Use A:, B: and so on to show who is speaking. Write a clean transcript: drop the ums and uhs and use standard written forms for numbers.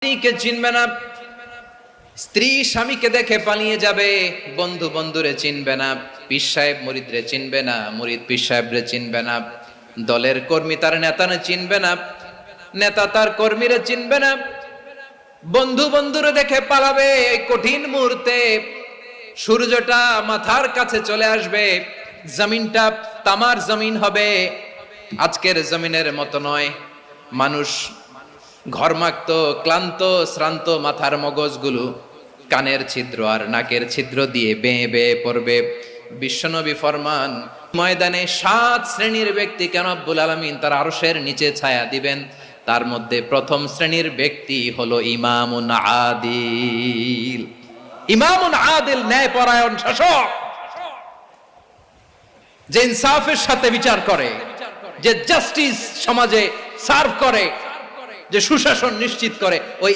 A: স্ত্রীকে চিনবে না, স্ত্রী স্বামীকে দেখে পালিয়ে যাবে, বন্ধু বন্ধুরে চিনবে না, পীর সাহেব মুরিদরে চিনবে না, মুরিদ পীর সাহেবরে চিনবে না, দলের কর্মী তার নেতারে চিনবে না, নেতা তার কর্মীরে চিনবে না, বন্ধু বন্ধুরে দেখে পালাবে। এই কঠিন মুহূর্তে সূর্যটা মাথার কাছে চলে আসবে, জমিনটা তামার জমিন হবে, আজকের জমিনের মতো নয়। মানুষ ঘর্মাক্ত, ক্লান্ত, শ্রান্ত মাথার মগজগুলো কানের ছিদ্র আর নাকের ছিদ্র দিয়ে বেয়ে বেয়ে পড়বে। বিশ্বনবী ফরমান, ময়দানে 7 শ্রেণীর ব্যক্তিকে রব্বুল আলামিন তার আরশের নিচে ছায়া দিবেন। তার মধ্যে প্রথম শ্রেণীর ব্যক্তি হলো ইমামুন আদিল। ইমামুন আদিল, ন্যায়পরায়ণ শাসক, যে ইনসাফের সাথে বিচার করে, যে জাস্টিস সমাজে সার্ভ করে, যে সুশাসন নিশ্চিত করে, ওই